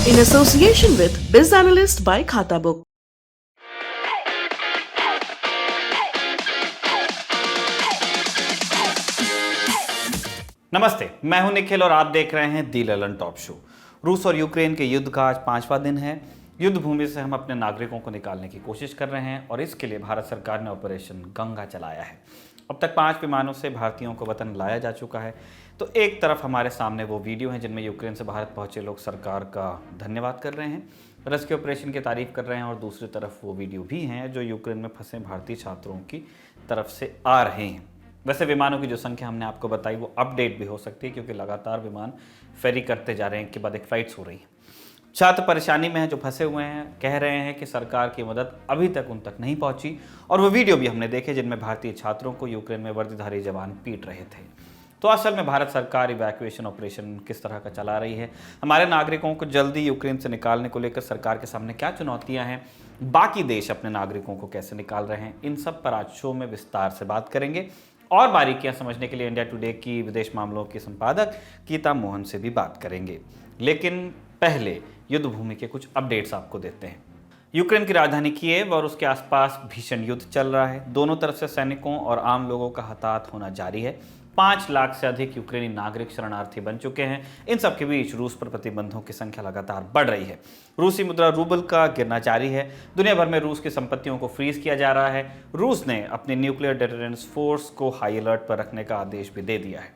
in association with Biz Analyst by Khata Book. नमस्ते, मैं हूं निखिल और आप देख रहे हैं दी ललन टॉप शो। रूस और यूक्रेन के युद्ध का आज 5वां दिन है। युद्ध भूमि से हम अपने नागरिकों को निकालने की कोशिश कर रहे हैं और इसके लिए भारत सरकार ने ऑपरेशन गंगा चलाया है। अब तक 5 विमानों से भारतीयों को वतन लाया जा चुका है। तो एक तरफ हमारे सामने वो वीडियो हैं जिनमें यूक्रेन से भारत पहुंचे लोग सरकार का धन्यवाद कर रहे हैं, रेस्क्यू ऑपरेशन की तारीफ कर रहे हैं, और दूसरी तरफ वो वीडियो भी हैं जो यूक्रेन में फंसे भारतीय छात्रों की तरफ से आ रहे हैं। वैसे विमानों की जो संख्या हमने आपको बताई वो अपडेट भी हो सकती है, क्योंकि लगातार विमान फेरी करते जा रहे हैं, एक के बाद एक फ्लाइट्स हो रही हैं। छात्र परेशानी में हैं, जो फंसे हुए हैं, कह रहे हैं कि सरकार की मदद अभी तक उन तक नहीं पहुंची। और वो वीडियो भी हमने देखे जिनमें भारतीय छात्रों को यूक्रेन में वर्दीधारी जवान पीट रहे थे। तो असल में भारत सरकार इवैक्यूएशन ऑपरेशन किस तरह का चला रही है, हमारे नागरिकों को जल्दी यूक्रेन से निकालने को लेकर सरकार के सामने क्या चुनौतियां हैं, बाकी देश अपने नागरिकों को कैसे निकाल रहे हैं, इन सब पर आज शो में विस्तार से बात करेंगे। और बारीकियां समझने के लिए इंडिया टुडे की विदेश मामलों की संपादक गीता मोहन से भी बात करेंगे। लेकिन पहले युद्ध भूमि के कुछ अपडेट्स आपको देते हैं। यूक्रेन की राजधानी कीव और उसके आसपास भीषण युद्ध चल रहा है। दोनों तरफ से सैनिकों और आम लोगों का हताहत होना जारी है। 5 लाख से अधिक यूक्रेनी नागरिक शरणार्थी बन चुके हैं। इन सब के बीच रूस पर प्रतिबंधों की संख्या लगातार बढ़ रही है। रूसी मुद्रा रूबल का गिरना जारी है। दुनिया भर में रूस की संपत्तियों को फ्रीज किया जा रहा है। रूस ने अपनी न्यूक्लियर डिटरेंस फोर्स को हाई अलर्ट पर रखने का आदेश भी दे दिया है।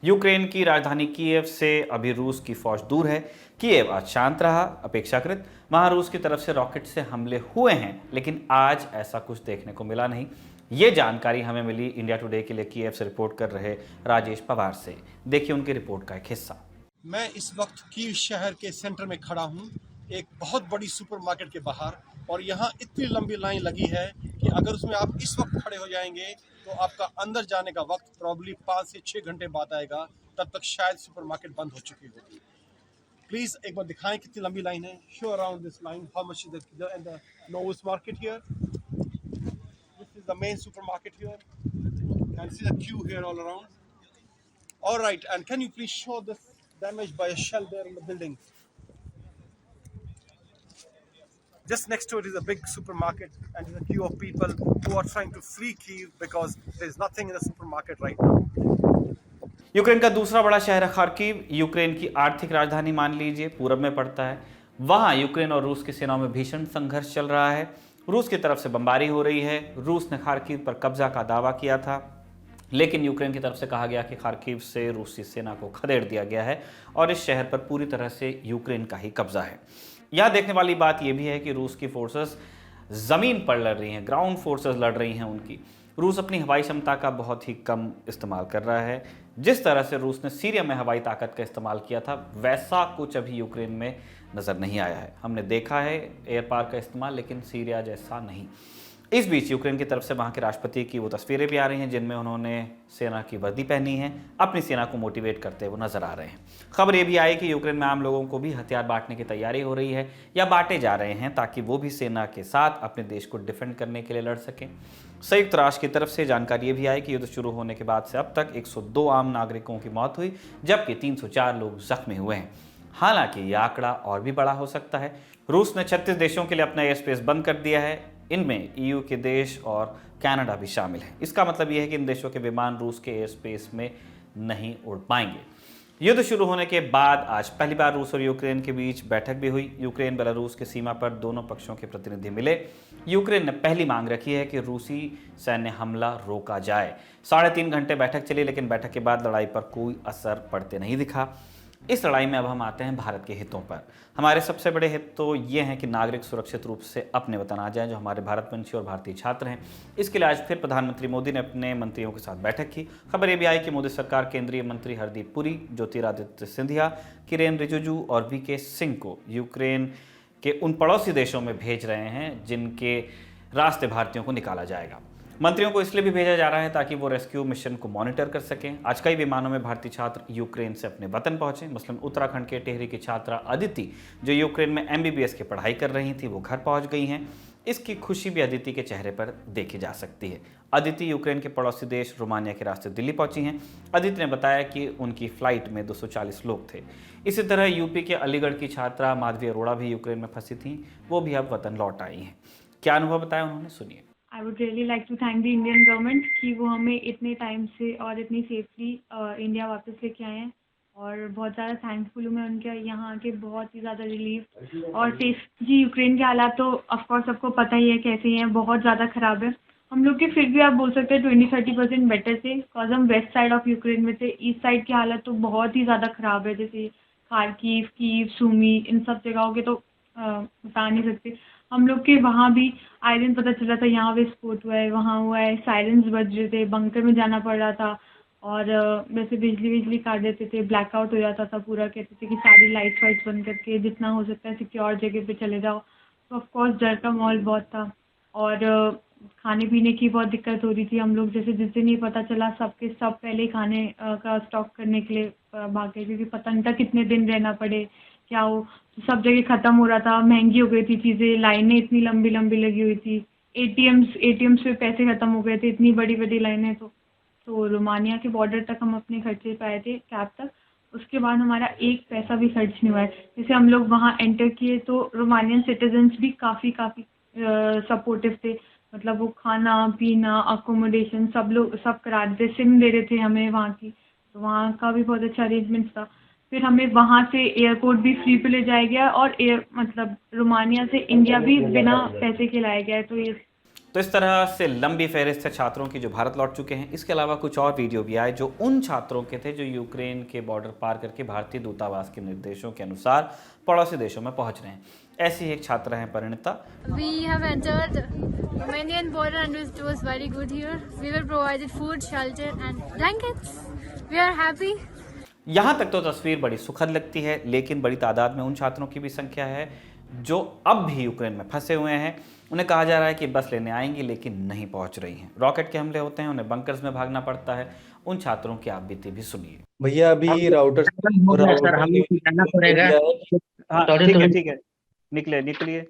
यूक्रेन की राजधानी कीव से अभी रूस की फौज दूर है। कीव आज शांत रहा अपेक्षाकृत। वहां रूस की तरफ से रॉकेट से हमले हुए हैं, लेकिन आज ऐसा कुछ देखने को मिला नहीं। ये जानकारी हमें मिली इंडिया टुडे के लिए कीव से रिपोर्ट कर रहे राजेश पवार से। देखिए उनकी रिपोर्ट का एक हिस्सा। मैं इस वक्त कीव शहर के सेंटर में खड़ा हूँ, एक बहुत बड़ी सुपरमार्केट के बाहर, और यहाँ इतनी लंबी लाइन लगी है कि अगर उसमें आप इस वक्त खड़े हो जाएंगे तो आपका अंदर जाने का वक्त प्रॉब्ली 5 से 6 घंटे बाद आएगा। तब तक शायद सुपरमार्केट बंद हो चुकी होगी। प्लीज एक बार दिखाएं कितनी लंबी लाइन है। Show around this line how much is the newest market here. This is the main supermarket here. Can see the queue here all around. Alright, and can you please show this damaged by a shell there in the building. Just next to it is a big supermarket and there's a queue of people who are trying to flee Kyiv because there's nothing in the supermarket right now. Ukraine का दूसरा बड़ा शहर है Kharkiv. Ukraine की आर्थिक राजधानी मान लीजिए, पूरब में पड़ता है। वहां यूक्रेन और रूस की सेनाओं में भीषण संघर्ष चल रहा है। रूस की तरफ से बमबारी हो रही है। रूस ने खार्किव पर कब्जा का दावा किया था, लेकिन यूक्रेन की तरफ से कहा गया कि खार्किव से रूसी सेना को खदेड़ दिया गया है और इस शहर पर पूरी तरह से यूक्रेन का ही कब्जा है। यहाँ देखने वाली बात यह भी है कि रूस की फोर्सेस जमीन पर लड़ रही हैं, ग्राउंड फोर्सेस लड़ रही हैं उनकी। रूस अपनी हवाई क्षमता का बहुत ही कम इस्तेमाल कर रहा है। जिस तरह से रूस ने सीरिया में हवाई ताकत का इस्तेमाल किया था, वैसा कुछ अभी यूक्रेन में नज़र नहीं आया है। हमने देखा है एयर पावर का इस्तेमाल, लेकिन सीरिया जैसा नहीं। इस बीच यूक्रेन की तरफ से वहाँ के राष्ट्रपति की वो तस्वीरें भी आ रही हैं जिनमें उन्होंने सेना की वर्दी पहनी है, अपनी सेना को मोटिवेट करते हुए नजर आ रहे हैं। खबर ये भी आई कि यूक्रेन में आम लोगों को भी हथियार बांटने की तैयारी हो रही है या बांटे जा रहे हैं, ताकि वो भी सेना के साथ अपने देश को डिफेंड करने के लिए लड़ सकें। संयुक्त राष्ट्र की तरफ से जानकारी ये भी आई कि युद्ध शुरू होने के बाद से अब तक 102 आम नागरिकों की मौत हुई, जबकि 304 लोग जख्मी हुए हैं। हालांकि यह आंकड़ा और भी बड़ा हो सकता है। रूस ने 36 देशों के लिए अपना एयर स्पेस बंद कर दिया है। इनमें ईयू के देश और कनाडा भी शामिल है। इसका मतलब यह है कि इन देशों के विमान रूस के एयर स्पेस में नहीं उड़ पाएंगे। युद्ध शुरू होने के बाद आज पहली बार रूस और यूक्रेन के बीच बैठक भी हुई। यूक्रेन बेलारूस की सीमा पर दोनों पक्षों के प्रतिनिधि मिले। यूक्रेन ने पहली मांग रखी है कि रूसी सैन्य हमला रोका जाए। 3.5 घंटे बैठक चली, लेकिन बैठक के बाद लड़ाई पर कोई असर पड़ते नहीं दिखा। इस लड़ाई में अब हम आते हैं भारत के हितों पर। हमारे सबसे बड़े हित तो ये हैं कि नागरिक सुरक्षित रूप से अपने वतन आ जाएं, जो हमारे भारतवंशी और भारतीय छात्र हैं। इसके लिए आज फिर प्रधानमंत्री मोदी ने अपने मंत्रियों के साथ बैठक की। खबर ये भी आई कि मोदी सरकार केंद्रीय मंत्री हरदीप पुरी, ज्योतिरादित्य सिंधिया, किरेन रिजिजू और वीके सिंह को यूक्रेन के उन पड़ोसी देशों में भेज रहे हैं जिनके रास्ते भारतीयों को निकाला जाएगा। मंत्रियों को इसलिए भी भेजा जा रहा है ताकि वो रेस्क्यू मिशन को मॉनिटर कर सकें। आज कई विमानों में भारतीय छात्र यूक्रेन से अपने वतन पहुंचे। मसलन उत्तराखंड के टेहरी की छात्रा अदिति, जो यूक्रेन में MBBS की पढ़ाई कर रही थी, वो घर पहुंच गई हैं। इसकी खुशी भी अदिति के चेहरे पर देखी जा सकती है। अदिति यूक्रेन के पड़ोसी देश रोमानिया के रास्ते दिल्ली पहुंची हैं। अदिति ने बताया कि उनकी फ्लाइट में 240 लोग थे। इसी तरह यूपी के अलीगढ़ की छात्रा माधवी अरोड़ा भी यूक्रेन में फंसी थी, वो भी अब वतन लौट आई हैं। क्या अनुभव बताया उन्होंने, सुनिए। I would really like to thank the Indian government कि वो हमें इतने टाइम से और इतनी सेफली इंडिया वापस लेके आए हैं, और बहुत ज़्यादा थैंकफुल हूँ मैं उनके यहाँ आके, बहुत ही ज़्यादा रिलीफ और सेफ। जी, यूक्रेन के हालात तो ऑफकोर्स सबको पता ही है कैसे हैं, बहुत ज़्यादा ख़राब है। हम लोग के फिर भी आप बोल सकते हैं 20-30% बेटर थे, बिकॉज हम वेस्ट साइड ऑफ यूक्रेन में थे। ईस्ट साइड की हालत तो बहुत ही ज़्यादा ख़राब है, जैसे खार्किव, कीव, सूमी, इन सब जगहों के तो बता नहीं सकते। हम लोग के वहाँ भी आए दिन पता चल रहा था यहाँ विस्फोट हुआ है, वहाँ हुआ है, सायरन्स बज रहे थे, बंकर में जाना पड़ रहा था, और वैसे बिजली काट देते थे, ब्लैकआउट हो जाता था पूरा। कहते थे कि सारी लाइट्स वाइट्स बंद करके जितना हो सकता है सिक्योर जगह पे चले जाओ। तो ऑफकोर्स डर का माहौल बहुत था, और खाने पीने की बहुत दिक्कत हो रही थी। हम लोग जैसे जिस दिन ही पता चला सबके सब पहले ही खाने का स्टॉक करने के लिए भागे, क्योंकि पता नहीं था कितने दिन रहना पड़े क्या हो। तो सब जगह ख़त्म हो रहा था, महंगी हो गई थी चीज़ें, लाइनें इतनी लंबी लंबी लगी हुई थी, एटीएम्स पे पैसे ख़त्म हो गए थे, इतनी बड़ी बड़ी लाइनें। तो रोमानिया के बॉर्डर तक हम अपने खर्चे पे आए थे, कैब तक। उसके बाद हमारा एक पैसा भी खर्च नहीं हुआ है। जैसे हम लोग वहाँ एंटर किए तो रोमानियन सिटीजन्स भी काफ़ी सपोर्टिव थे, मतलब वो खाना पीना अकोमोडेशन सब करा रहे थे, सिम दे रहे थे हमें वहाँ की, तो वहाँ का भी बहुत अच्छा अरेंजमेंट था। फिर हमें वहाँ से एयरपोर्ट भी फ्री पे ले जाया गया, और मतलब रोमानिया से इंडिया भी बिना पैसे के लाया गया है। तो इस तरह से लंबी फहरिस्त है छात्रों की जो भारत लौट चुके हैं। इसके अलावा कुछ और वीडियो भी आए जो उन छात्रों के थे जो यूक्रेन के बॉर्डर पार करके भारतीय दूतावास के निर्देशों के अनुसार पड़ोसी देशों में पहुंच रहे हैं। ऐसी एक छात्रा है Parineeta. We have entered Romanian border and it was very good here. We were provided food, shelter and blankets. We are happy. यहाँ तक तो तस्वीर बड़ी सुखद लगती है, लेकिन बड़ी तादाद में उन छात्रों की भी संख्या है जो अब भी यूक्रेन में फंसे हुए हैं। उन्हें कहा जा रहा है कि बस लेने आएंगी लेकिन नहीं पहुंच रही हैं। रॉकेट के हमले होते हैं, उन्हें बंकर्स में भागना पड़ता है। उन छात्रों की आप बीती भी सुनिए। भैया अभी राउटर सर हमें जाना पड़ेगा। हाँ ठीक है निकलिए।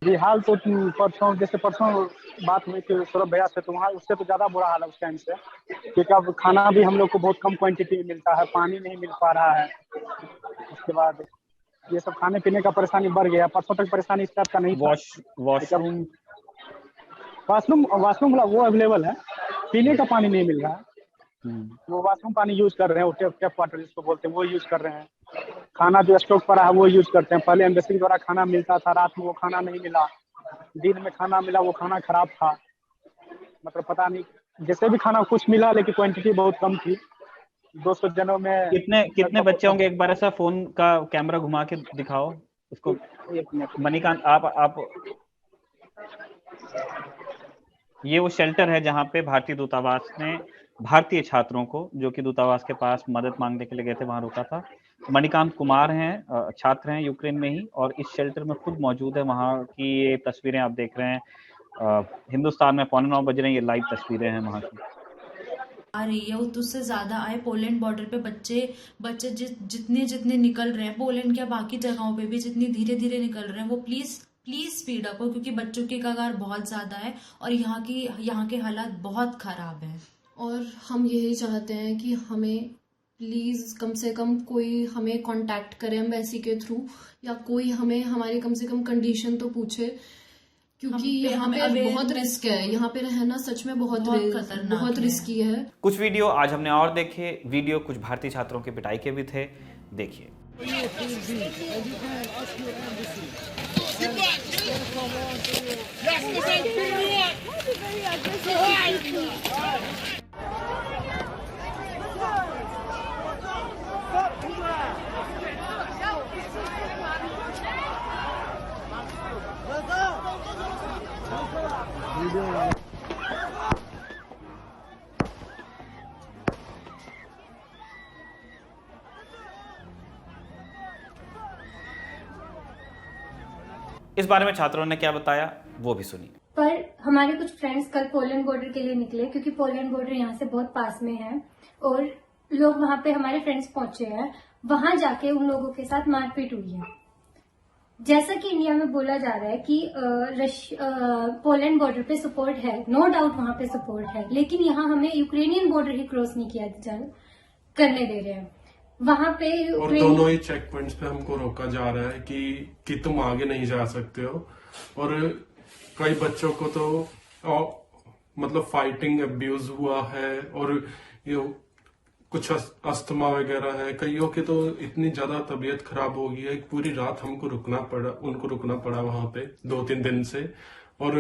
जी हाल तो परसों बात हुई थी सौरभ भैया से, तो वहाँ उससे तो ज़्यादा बुरा हाल है उस टाइम से, क्योंकि अब खाना भी हम लोग को बहुत कम क्वांटिटी में मिलता है, पानी नहीं मिल पा रहा है। उसके बाद ये सब खाने पीने का परेशानी बढ़ गया। परसों तक परेशानी इस टाइप का नहीं था। वाशरूम वो अवेलेबल है, पीने का पानी नहीं मिल रहा है। वो वाशरूम पानी यूज कर रहे हैं, वो टैप वाटर जिसको बोलते हैं वो यूज कर रहे हैं। खाना जो स्टॉक पड़ा है वो यूज करते हैं। पहले एम्बेसी द्वारा खाना मिलता था, रात में वो खाना नहीं मिला, दिन में खाना मिला वो खाना खराब था। मतलब पता नहीं, जैसे भी खाना कुछ मिला लेकिन क्वांटिटी बहुत कम थी। 200 जनों में कितने बच्चे होंगे? एक बार ऐसा फोन का कैमरा घुमा के दिखाओ उसको। एक मिनट मणिकांत आप ये वो शेल्टर है जहाँ पे भारतीय दूतावास ने भारतीय छात्रों को जो कि दूतावास के पास मदद मांगने के लिए गए थे वहां रोका था। मणिकांत कुमार हैं, छात्र हैं यूक्रेन में ही और इस शेल्टर में खुद मौजूद है। वहां की ये तस्वीरें आप देख रहे हैं। हिंदुस्तान में 9:15 बज रहे हैं, ये लाइव तस्वीरें हैं वहां की। आ रही है तो उससे ज्यादा आए। पोलैंड बॉर्डर पे बच्चे जितने निकल रहे हैं, पोलैंड के बाकी जगहों पे भी जितनी धीरे धीरे निकल रहे हैं, वो प्लीज स्पीड अप हो, क्योंकि बच्चों की कगार बहुत ज्यादा है और यहाँ के हालात बहुत खराब है। और हम यही चाहते हैं कि हमें प्लीज कम से कम कोई हमें कांटेक्ट करे एम्बेसी के थ्रू, या कोई हमें हमारी कम से कम कंडीशन तो पूछे, क्योंकि यहाँ पे बहुत रिस्क है। यहाँ पे रहना सच में बहुत खतरनाक, बहुत रिस्की है। कुछ वीडियो आज हमने और देखे। वीडियो कुछ भारतीय छात्रों की पिटाई के भी थे, देखिए। इस बारे में छात्रों ने क्या बताया वो भी सुनिए। पर हमारे कुछ फ्रेंड्स कल पोलैंड बॉर्डर के लिए निकले, क्योंकि पोलैंड बॉर्डर यहाँ से बहुत पास में है और लोग वहाँ पे हमारे फ्रेंड्स पहुंचे हैं। वहां जाके उन लोगों के साथ मारपीट हुई है। जैसा कि इंडिया में बोला जा रहा है कि पोलैंड बॉर्डर पे सपोर्ट है, नो डाउट वहां पे सपोर्ट है, लेकिन यहाँ हमें यूक्रेनियन बॉर्डर ही क्रॉस नहीं करने दे रहे हैं। वहां पे और दोनों ही चेक पॉइंट्स पे हमको रोका जा रहा है कि तुम आगे नहीं जा सकते हो। और कई बच्चों को तो मतलब फाइटिंग अब्यूज हुआ है, और ये कुछ अस्थमा वगैरह है, कईयों की तो इतनी ज्यादा तबीयत खराब हो गई है, पूरी रात उनको रुकना पड़ा वहां पे 2-3 दिन से। और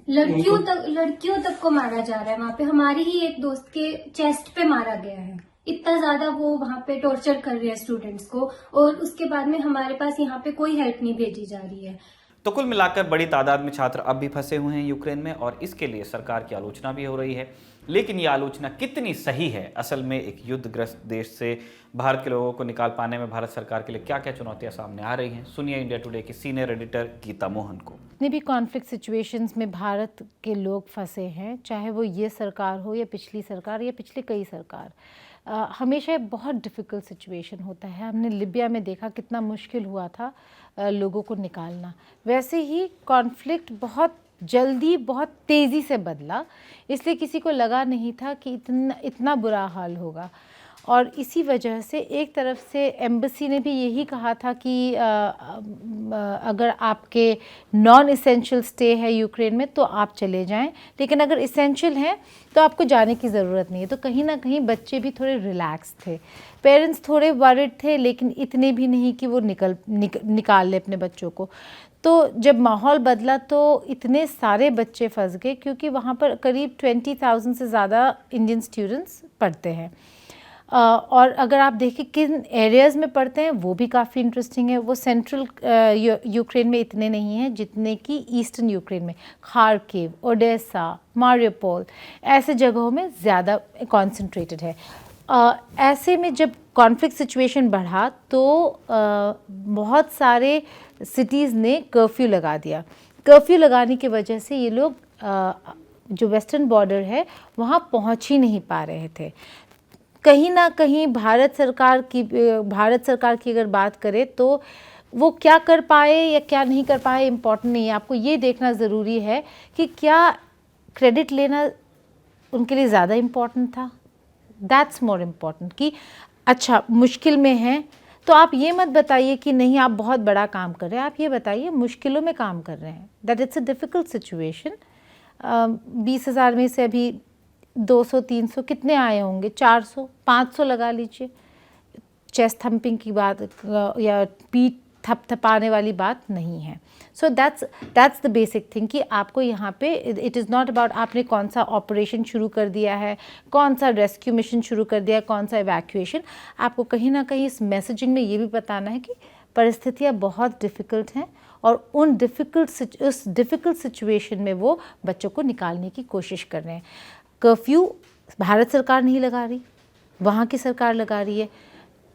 लड़कियों तक को मारा जा रहा है वहां पे। हमारी ही एक दोस्त के चेस्ट पे मारा गया है, इतना ज्यादा वो वहां पे टॉर्चर कर रहे हैं स्टूडेंट्स को, और उसके बाद में हमारे पास यहाँ पे कोई हेल्प नहीं भेजी जा रही है। तो कुल मिलाकर बड़ी तादाद में छात्र अब भी फंसे हुए हैं यूक्रेन में, और इसके लिए सरकार की आलोचना भी हो रही है। लेकिन ये आलोचना कितनी सही है, असल में एक युद्धग्रस्त देश से भारत के लोगों को निकाल पाने में भारत सरकार के लिए क्या क्या चुनौतियां सामने आ रही हैं, सुनिए इंडिया टुडे की सीनियर एडिटर गीता मोहन को। जितने भी कॉन्फ्लिक्ट सिचुएशंस में भारत के लोग फंसे हैं, चाहे वो ये सरकार हो या पिछली सरकार या पिछले कई सरकार, हमेशा एक बहुत डिफ़िकल्ट सिचुएशन होता है। हमने लिबिया में देखा कितना मुश्किल हुआ था लोगों को निकालना। वैसे ही कॉन्फ्लिक्ट बहुत जल्दी बहुत तेज़ी से बदला, इसलिए किसी को लगा नहीं था कि इतना बुरा हाल होगा। और इसी वजह से एक तरफ से एम्बेसी ने भी यही कहा था कि अगर आपके नॉन इसेंशियल स्टे है यूक्रेन में तो आप चले जाएं, लेकिन अगर इसेंशियल हैं तो आपको जाने की ज़रूरत नहीं है। तो कहीं ना कहीं बच्चे भी थोड़े रिलैक्स थे, पेरेंट्स थोड़े वरिड थे, लेकिन इतने भी नहीं कि वो निकाल ले अपने बच्चों को। तो जब माहौल बदला तो इतने सारे बच्चे फंस गए, क्योंकि वहाँ पर करीब 20,000 से ज़्यादा इंडियन स्टूडेंट्स पढ़ते हैं। और अगर आप देखें किन एरियाज़ में पढ़ते हैं वो भी काफ़ी इंटरेस्टिंग है। वो सेंट्रल यूक्रेन में इतने नहीं हैं जितने कि ईस्टर्न यूक्रेन में, खार्किव, ओडेसा, मारियोपोल ऐसे जगहों में ज़्यादा कॉन्सेंट्रेटेड है। ऐसे में जब कॉन्फ्लिक्ट सिचुएशन बढ़ा तो बहुत सारे सिटीज़ ने कर्फ्यू लगा दिया। कर्फ्यू लगाने की वजह से ये लोग जो वेस्टर्न बॉर्डर है वहाँ पहुँच ही नहीं पा रहे थे। कहीं ना कहीं भारत सरकार की अगर बात करें तो वो क्या कर पाए या क्या नहीं कर पाए इम्पोर्टेंट नहीं है। आपको ये देखना ज़रूरी है कि क्या क्रेडिट लेना उनके लिए ज़्यादा इम्पोर्टेंट था। दैट्स मोर इम्पोर्टेंट कि अच्छा मुश्किल में हैं तो आप ये मत बताइए कि नहीं आप बहुत बड़ा काम कर रहे हैं, आप ये बताइए मुश्किलों में काम कर रहे हैं। That it's a difficult situation. 20,000 में से अभी 200-300 कितने आए होंगे, 400-500 लगा लीजिए। चेस्ट थम्पिंग की बात या पीठ थपथपाने वाली बात नहीं है। So that's the basic thing कि आपको यहाँ पे इट इज़ नॉट अबाउट आपने कौन सा ऑपरेशन शुरू कर दिया है, कौन सा रेस्क्यू मिशन शुरू कर दिया है, कौन सा इवैक्यूएशन। आपको कहीं ना कहीं इस मैसेजिंग में ये भी बताना है कि परिस्थितियाँ बहुत डिफ़िकल्ट हैं और उस डिफ़िकल्ट सिचुएशन में वो बच्चों को निकालने की कोशिश कर रहे हैं। कर्फ्यू भारत सरकार नहीं लगा रही, वहाँ की सरकार लगा रही है।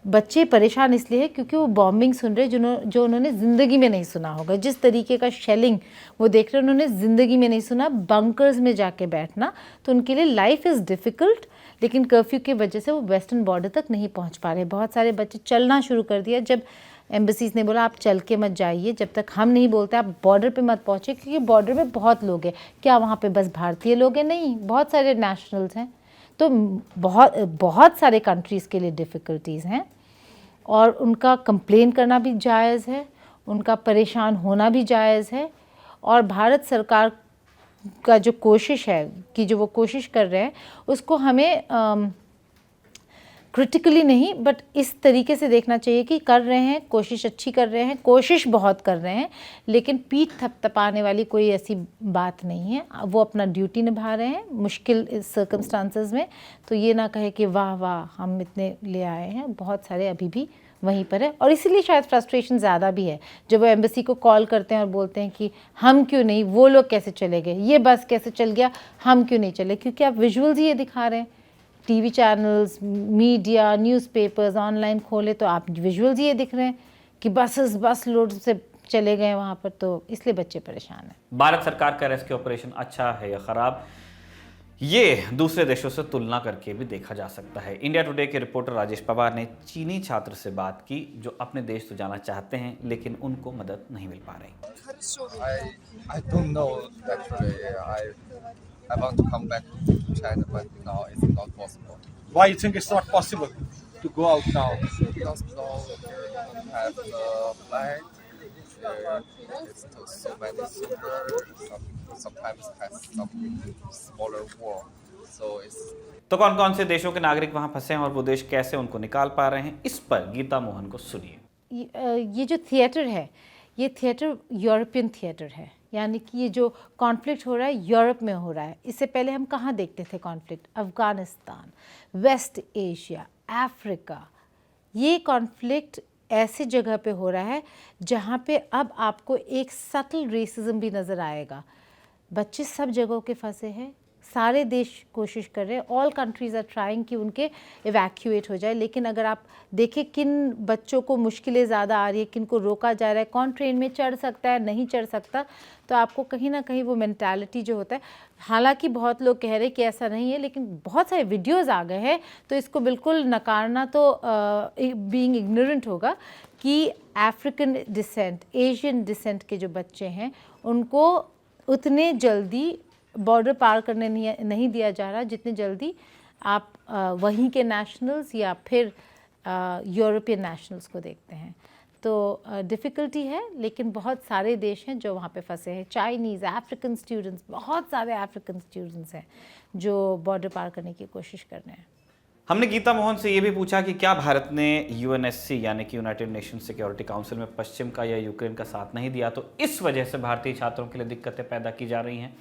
बच्चे परेशान इसलिए है क्योंकि वो बॉम्बिंग सुन रहे जो उन्होंने ज़िंदगी में नहीं सुना होगा। जिस तरीके का शेलिंग वो देख रहे हैं उन्होंने ज़िंदगी में नहीं सुना। बंकर्स में जाके बैठना, तो उनके लिए लाइफ इज़ डिफ़िकल्ट। लेकिन कर्फ्यू की वजह से वो वेस्टर्न बॉर्डर तक नहीं पहुँच पा रहे। बहुत सारे बच्चे चलना शुरू कर दिया। जब एम्बेसीज़ ने बोला आप चल के मत जाइए, जब तक हम नहीं बोलते आप बॉर्डर पे मत पहुँचे, क्योंकि बॉर्डर पे बहुत लोग हैं। क्या वहाँ पे बस भारतीय लोग हैं? नहीं, बहुत सारे नेशनल्स हैं। तो बहुत सारे कंट्रीज़ के लिए डिफ़िकल्टीज़ हैं और उनका कंप्लेन करना भी जायज़ है, उनका परेशान होना भी जायज़ है। और भारत सरकार का जो कोशिश है कि जो वो कोशिश कर रहे हैं उसको हमें क्रिटिकली नहीं बट इस तरीके से देखना चाहिए कि कर रहे हैं, कोशिश अच्छी कर रहे हैं, कोशिश बहुत कर रहे हैं, लेकिन पीठ थपथपाने वाली कोई ऐसी बात नहीं है। वो अपना ड्यूटी निभा रहे हैं मुश्किल सर्कमस्टांसेस में। तो ये ना कहे कि वाह वाह हम इतने ले आए हैं, बहुत सारे अभी भी वहीं पर है। और इसीलिए शायद फ्रस्ट्रेशन ज़्यादा भी है जब वो एम्बेसी को कॉल करते हैं और बोलते हैं कि हम क्यों नहीं, वो लोग कैसे चले गए, ये बस कैसे चल गया, हम क्यों नहीं चले। क्योंकि आप विजुअल्स ही ये दिखा रहे हैं, TV channels, media, newspapers, online खोले तो आप विजुअल्स ये दिख रहे हैं कि बस लोड से चले गए वहाँ पर। तो इसलिए बच्चे परेशान हैं। भारत सरकार का रेस्क्यू ऑपरेशन अच्छा है या ख़राब, ये दूसरे देशों से तुलना करके भी देखा जा सकता है। इंडिया टुडे के रिपोर्टर राजेश पवार ने चीनी छात्र से बात की जो अपने देश तो जाना चाहते हैं लेकिन उनको मदद नहीं मिल पा रही। I don't know actually. I want to come back to China, but now it's not possible. Why you think it's not possible to go out now? Because now we have flight. It's so many soldiers. Sometimes has some smaller war. So it's. तो कौन कौन से देशों के नागरिक वहां फंसे हैं और वो देश कैसे उनको निकाल पा रहे हैं, इस पर गीता मोहन को सुनिए। ये जो थिएटर है, ये थिएटर यूरोपियन थिएटर है, यानी कि ये जो कॉन्फ्लिक्ट हो रहा है यूरोप में हो रहा है। इससे पहले हम कहाँ देखते थे conflict? Afghanistan, West Asia, Africa. ये कॉन्फ्लिक्ट ऐसी जगह पे हो रहा है जहाँ पे अब आपको एक सटल रेसिज्म भी नज़र आएगा। बच्चे सब जगहों के फंसे हैं, सारे देश कोशिश कर रहे हैं, ऑल कंट्रीज़ आर ट्राइंग कि उनके इवैक्यूएट हो जाए। लेकिन अगर आप देखें किन बच्चों को मुश्किलें ज़्यादा आ रही है, किन को रोका जा रहा है, कौन ट्रेन में चढ़ सकता है, नहीं चढ़ सकता, तो आपको कहीं ना कहीं वो मेंटालिटी जो होता है, हालांकि बहुत लोग कह रहे हैं कि ऐसा नहीं है, लेकिन बहुत सारे वीडियोज़ आ गए हैं, तो इसको बिल्कुल नकारना तो बीइंग इग्नोरेंट होगा कि अफ्रीकन डिसेंट, एशियन डिसेंट के जो बच्चे हैं उनको उतने जल्दी बॉर्डर पार करने नहीं दिया जा रहा जितने जल्दी आप वहीं के नेशनल्स या फिर यूरोपियन नेशनल्स को देखते हैं। तो डिफ़िकल्टी है, लेकिन बहुत सारे देश हैं जो वहाँ पे फंसे हैं। चाइनीज़, अफ्रीकन स्टूडेंट्स, बहुत सारे अफ्रीकन स्टूडेंट्स हैं जो बॉर्डर पार करने की कोशिश कर रहे हैं। हमने गीता मोहन से ये भी पूछा कि क्या भारत ने यूएनएससी यानी कि यूनाइटेड नेशन सिक्योरिटी काउंसिल में पश्चिम का या यूक्रेन का साथ नहीं दिया तो इस वजह से भारतीय छात्रों के लिए दिक्कतें पैदा की जा रही हैं,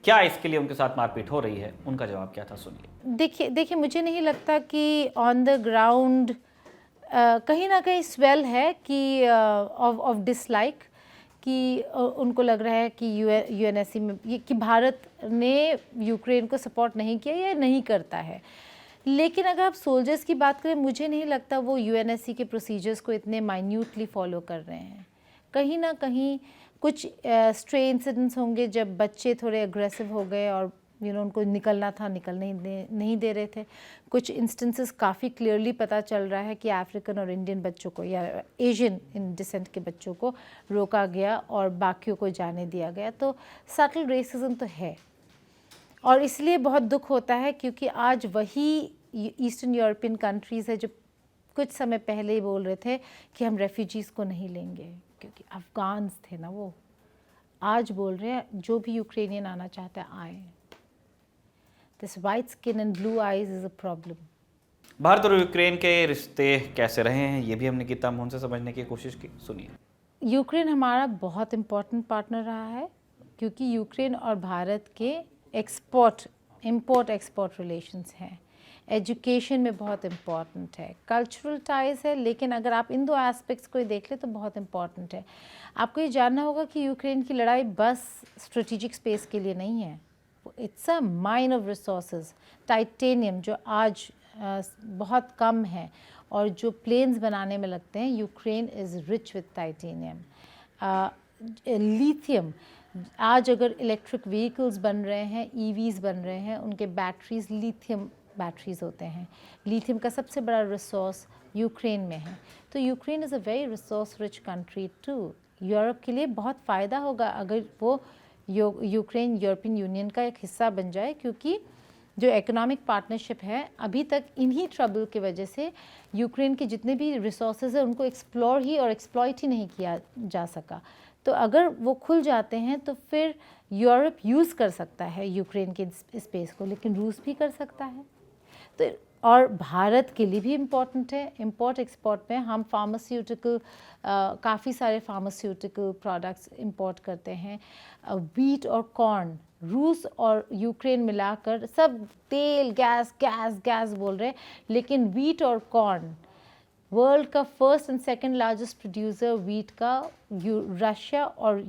क्या इसके लिए उनके साथ मारपीट हो रही है? उनका जवाब क्या था, सुनिए। देखिए मुझे नहीं लगता कि ऑन द ग्राउंड कहीं ना कहीं स्वेल है कि ऑफ डिसलाइक, कि उनको लग रहा है कि यूएनएससी में कि भारत ने यूक्रेन को सपोर्ट नहीं किया या नहीं करता है। लेकिन अगर आप सोल्जर्स की बात करें, मुझे नहीं लगता वो यूएनएससी के प्रोसीजर्स को इतने माइन्यूटली फॉलो कर रहे हैं। कहीं ना कहीं कुछ स्ट्रे इंसिडेंट्स होंगे जब बच्चे थोड़े अग्रेसिव हो गए और उनको निकलना था, निकलने नहीं दे रहे थे। कुछ इंस्टेंसेस काफ़ी क्लियरली पता चल रहा है कि अफ्रीकन और इंडियन बच्चों को या एशियन इन डिसेंट के बच्चों को रोका गया और बाकियों को जाने दिया गया। तो सटल रेसिज्म तो है, और इसलिए बहुत दुख होता है क्योंकि आज वही ईस्टर्न यूरोपियन कंट्रीज़ है जो कुछ समय पहले ही बोल रहे थे कि हम रेफ्यूजीज़ को नहीं लेंगे क्योंकि अफ़गान्स थे ना, वो आज बोल रहे हैं जो भी यूक्रेनियन आना चाहता है आए। This white skin and blue eyes is a problem. Bharat और यूक्रेन के रिश्ते कैसे रहे हैं, ये भी हमने गीता मोहन से समझने की कोशिश की, सुनिए। यूक्रेन हमारा बहुत इम्पोर्टेंट पार्टनर रहा है क्योंकि यूक्रेन और भारत के इम्पोर्ट एक्सपोर्ट रिलेशंस हैं। एजुकेशन में बहुत इम्पॉर्टेंट है, कल्चरल टाइज है, लेकिन अगर आप इन दो एस्पेक्ट्स को देख लें तो बहुत इम्पॉर्टेंट है। आपको ये जानना होगा कि यूक्रेन की लड़ाई बस स्ट्रेटेजिक स्पेस के लिए नहीं है, it's a mine of resources. Titanium जो आज बहुत कम है और जो प्लेन्स बनाने में लगते हैं, Ukraine is rich with titanium. Lithium, आज अगर इलेक्ट्रिक व्हीकल्स बन रहे हैं, ईवीज़ बन रहे हैं, उनके बैटरीज लिथियम बैटरीज होते हैं। लिथियम का सबसे बड़ा रिसोर्स यूक्रेन में है। तो Ukraine is a very resource rich country too. Europe के लिए बहुत फ़ायदा होगा अगर वो यूक्रेन यूरोपियन यूनियन का एक हिस्सा बन जाए, क्योंकि जो इकोनॉमिक पार्टनरशिप है अभी तक इन्हीं ट्रबल की वजह से यूक्रेन के जितने भी रिसोर्सेज हैं उनको एक्सप्लोर ही और एक्सप्लॉइट ही नहीं किया जा सका। तो अगर वो खुल जाते हैं तो फिर यूरोप यूज़ कर सकता है यूक्रेन के स्पेस को, लेकिन रूस भी कर सकता है। तो और भारत के लिए भी इम्पॉर्टेंट है। इम्पोर्ट एक्सपोर्ट में हम फार्मास्यूटिकल काफ़ी सारे फार्मास्यूटिकल प्रोडक्ट्स इंपोर्ट करते हैं। वीट और कॉर्न, रूस और यूक्रेन मिलाकर सब तेल गैस बोल रहे हैं, लेकिन वीट और कॉर्न वर्ल्ड का first and second largest producer wheat का रशिया और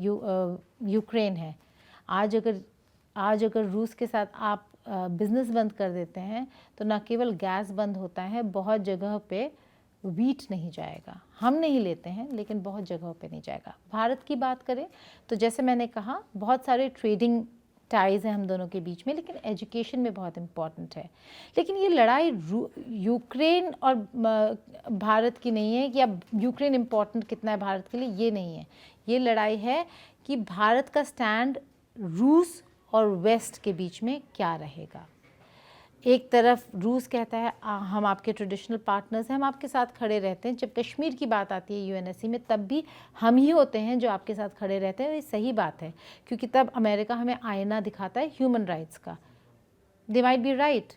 यूक्रेन है। आज अगर रूस के साथ आप बिज़नेस बंद कर देते हैं तो न केवल गैस बंद होता है, बहुत जगह पे वीट नहीं जाएगा। हम नहीं लेते हैं लेकिन बहुत जगहों पे नहीं जाएगा। भारत की बात करें तो जैसे मैंने कहा बहुत सारे ट्रेडिंग टाइज हैं हम दोनों के बीच में, लेकिन एजुकेशन में बहुत इम्पॉर्टेंट है। लेकिन ये लड़ाई यूक्रेन और भारत की नहीं है कि अब यूक्रेन इम्पॉर्टेंट कितना है भारत के लिए, ये नहीं है। ये लड़ाई है कि भारत का स्टैंड रूस और वेस्ट के बीच में क्या रहेगा। एक तरफ रूस कहता है हम आपके ट्रेडिशनल पार्टनर्स हैं, हम आपके साथ खड़े रहते हैं। जब कश्मीर की बात आती है यूएनएससी में, तब भी हम ही होते हैं जो आपके साथ खड़े रहते हैं। ये सही बात है, क्योंकि तब अमेरिका हमें आईना दिखाता है ह्यूमन राइट्स का। दे माइट बी राइट,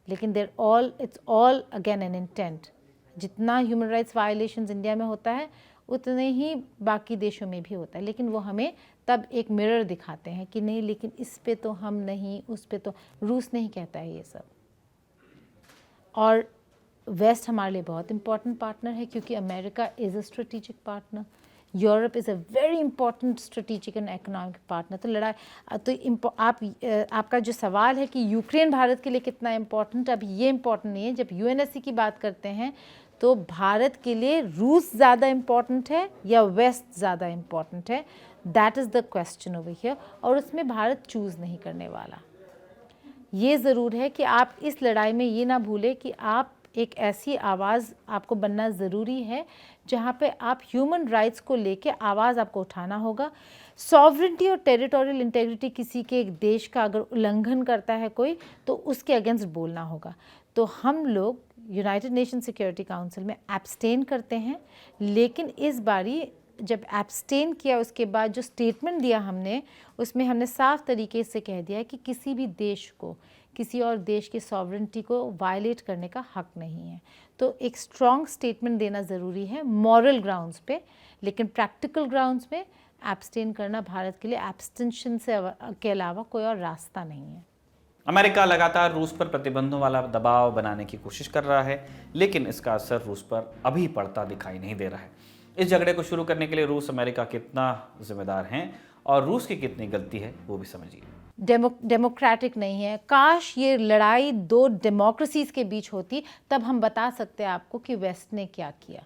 लेकिन it's all again an intent. जितना ह्यूमन राइट्स वायलेशंस इंडिया में होता है, उतने ही बाकी देशों में भी होता है। लेकिन वो हमें तब एक मिरर दिखाते हैं कि नहीं, लेकिन इस पे तो हम नहीं, उस पे तो रूस नहीं कहता है ये सब। और वेस्ट हमारे लिए बहुत इंपॉर्टेंट पार्टनर है, क्योंकि America is a strategic partner, Europe is a very important strategic and economic partner. तो लड़ाई तो आपका जो सवाल है कि यूक्रेन भारत के लिए कितना इम्पॉर्टेंट, अब ये इम्पॉर्टेंट नहीं है। जब यूएनएससी की बात करते हैं तो भारत के लिए रूस ज़्यादा इम्पॉर्टेंट है या वेस्ट ज़्यादा इम्पॉर्टेंट है, that is the question over here. और उसमें भारत चूज़ नहीं करने वाला। ये ज़रूर है कि आप इस लड़ाई में ये ना भूलें कि आप एक ऐसी आवाज़ आपको बनना ज़रूरी है जहाँ पे आप ह्यूमन राइट्स को लेके आवाज़ आपको उठाना होगा। सॉवरेंटी और टेरिटोरियल इंटेग्रिटी किसी के एक देश का अगर उल्लंघन करता है कोई, तो उसके अगेंस्ट बोलना होगा। तो हम लोग यूनाइटेड नेशन सिक्योरिटी काउंसिल में एब्सटेन करते हैं, लेकिन इस बारी जब एब्सटेन किया उसके बाद जो स्टेटमेंट दिया हमने, उसमें हमने साफ तरीके से कह दिया है कि किसी भी देश को किसी और देश की सॉवरेंटी को वायलेट करने का हक नहीं है। तो एक स्ट्रॉन्ग स्टेटमेंट देना ज़रूरी है मॉरल ग्राउंड्स पे, लेकिन प्रैक्टिकल ग्राउंड्स पे एब्सटेन करना भारत के लिए एब्सटेंशन से के अलावा कोई और रास्ता नहीं है। अमेरिका लगातार रूस पर प्रतिबंधों वाला दबाव बनाने की कोशिश कर रहा है, लेकिन इसका असर रूस पर अभी पड़ता दिखाई नहीं दे रहा है। इस झगड़े को शुरू करने के लिए रूस अमेरिका कितना जिम्मेदार हैं और रूस की कितनी गलती है, वो भी समझिए। डेमोक्रेटिक नहीं है। काश ये लड़ाई दो डेमोक्रेसीज़ के बीच होती, तब हम बता सकते हैं आपको कि वेस्ट ने क्या किया।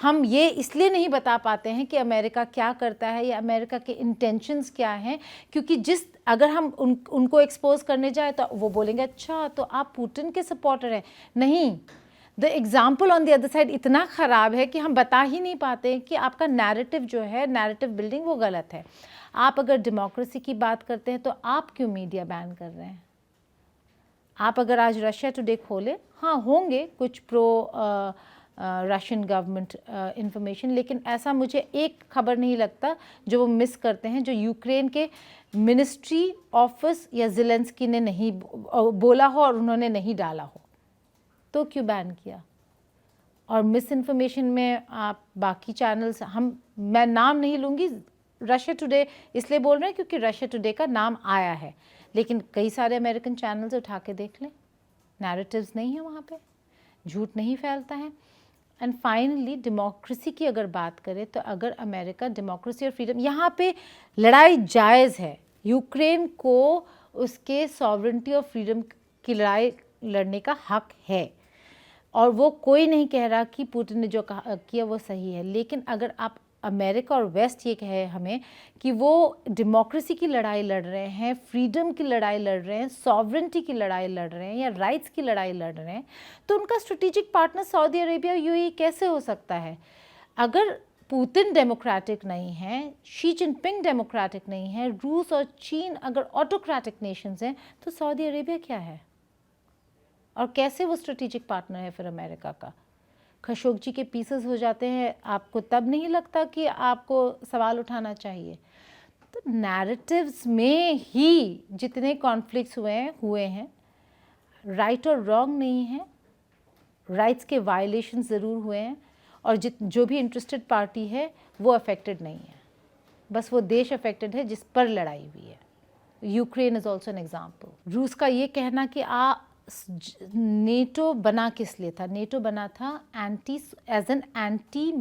हम ये इसलिए नहीं बता पाते हैं कि अमेरिका क्या करता है या अमेरिका के इंटेंशंस क्या हैं, क्योंकि अगर हम उनको एक्सपोज करने जाए तो वो बोलेंगे अच्छा तो आप पुतिन के सपोर्टर हैं। नहीं, the example on the other side इतना ख़राब है कि हम बता ही नहीं पाते कि आपका नैरेटिव जो है, नैरेटिव बिल्डिंग, वो गलत है। आप अगर डेमोक्रेसी की बात करते हैं तो आप क्यों मीडिया बैन कर रहे हैं? आप अगर आज रशिया टुडे खोले, हाँ होंगे कुछ प्रो रशियन गवर्नमेंट इंफॉर्मेशन, लेकिन ऐसा मुझे एक खबर नहीं लगता जो वो मिस करते हैं, जो यूक्रेन के मिनिस्ट्री ऑफिस या ज़ेलेंस्की ने नहीं बोला हो और उन्होंने नहीं डाला हो। तो क्यों बैन किया? और मिस इन्फॉर्मेशन में आप बाकी चैनल्स, मैं नाम नहीं लूँगी, रशिया टुडे इसलिए बोल रहे हैं क्योंकि रशिया टुडे का नाम आया है, लेकिन कई सारे अमेरिकन चैनल्स उठा के देख लें, नैरेटिव्स नहीं है वहाँ पे, झूठ नहीं फैलता है। एंड फाइनली डेमोक्रेसी की अगर बात करें तो अगर अमेरिका डेमोक्रेसी और फ्रीडम, यहाँ पे लड़ाई जायज़ है। यूक्रेन को उसके सॉवरेंटी और फ्रीडम की लड़ाई लड़ने का हक है, और वो कोई नहीं कह रहा कि पुतिन ने जो किया वो सही है। लेकिन अगर आप अमेरिका और वेस्ट ये कहे हमें कि वो डेमोक्रेसी की लड़ाई लड़ रहे हैं, फ्रीडम की लड़ाई लड़ रहे हैं, सॉवरेंटी की लड़ाई लड़ रहे हैं या राइट्स की लड़ाई लड़ रहे हैं, तो उनका strategic partner Saudi Arabia, UAE कैसे हो सकता है? अगर पुतिन डेमोक्रेटिक नहीं है, शी जिनपिंग डेमोक्रेटिक नहीं है, रूस और चीन अगर ऑटोक्रेटिक नेशंस हैं, तो सऊदी अरेबिया क्या है? और कैसे वो स्ट्रेटेजिक पार्टनर है फिर अमेरिका का? खशोगी के पीसेस हो जाते हैं, आपको तब नहीं लगता कि आपको सवाल उठाना चाहिए? तो नैरेटिव्स में ही जितने कॉन्फ्लिक्ट्स हुए हैं, राइट और रॉन्ग नहीं है, राइट्स के वायलेशन ज़रूर हुए हैं, और जो भी इंटरेस्टेड पार्टी है वो अफेक्टेड नहीं है, बस वो देश अफेक्टेड है जिस पर लड़ाई हुई है। Ukraine is also an example. रूस का ये कहना कि नेटो बना किस लिए था? नेटो बना था as an anti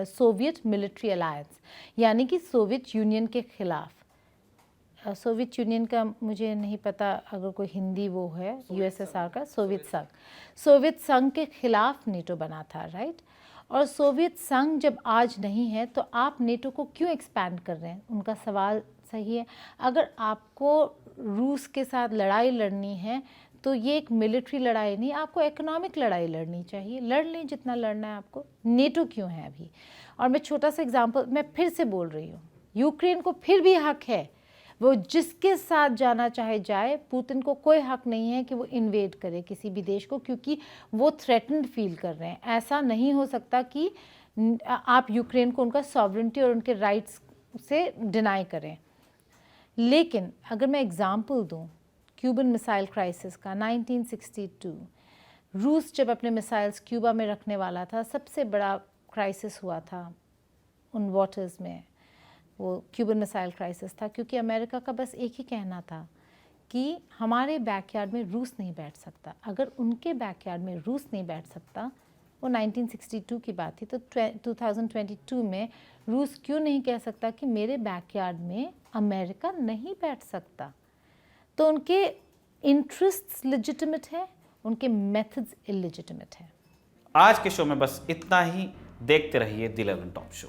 Soviet military alliance, यानी कि सोवियत यूनियन के खिलाफ। सोवियत यूनियन का मुझे नहीं पता, अगर कोई हिंदी वो है, यूएसएसआर का सोवियत संघ के खिलाफ नेटो बना था, राइट? और सोवियत संघ जब आज नहीं है तो आप नेटो को क्यों एक्सपैंड कर रहे हैं? उनका सवाल सही है। अगर आपको रूस के साथ लड़ाई लड़नी है तो ये एक मिलिट्री लड़ाई नहीं, आपको इकोनॉमिक लड़ाई लड़नी चाहिए। लड़ लें जितना लड़ना है आपको। नेटो क्यों है अभी? और मैं छोटा सा एग्जांपल मैं फिर से बोल रही हूँ, यूक्रेन को फिर भी हक है, वो जिसके साथ जाना चाहे जाए। पुतिन को कोई हक नहीं है कि वो इन्वेड करे किसी भी देश को, क्योंकि वो थ्रेटन्ड फील कर रहे हैं। ऐसा नहीं हो सकता कि आप यूक्रेन को उनका सॉवरेंटी और उनके राइट्स से डिनाई करें। लेकिन अगर मैं एग्जांपल दूं क्यूबन मिसाइल क्राइसिस का, 1962 रूस जब अपने मिसाइल्स क्यूबा में रखने वाला था, सबसे बड़ा क्राइसिस हुआ था उन वाटर्स में, वो क्यूबन मिसाइल क्राइसिस था, क्योंकि अमेरिका का बस एक ही कहना था कि हमारे बैकयार्ड में रूस नहीं बैठ सकता। अगर उनके बैकयार्ड में रूस नहीं बैठ सकता, वो 1962 की बात थी, तो 2022 में रूस क्यों नहीं कह सकता कि मेरे बैकयार्ड में अमेरिका नहीं बैठ सकता? तो उनके इंटरेस्ट्स लेजिटिमेट हैं, उनके मेथड्स इलेजिटिमेट हैं। आज के शो में बस इतना ही। देखते रहिए द 11 टॉप शो।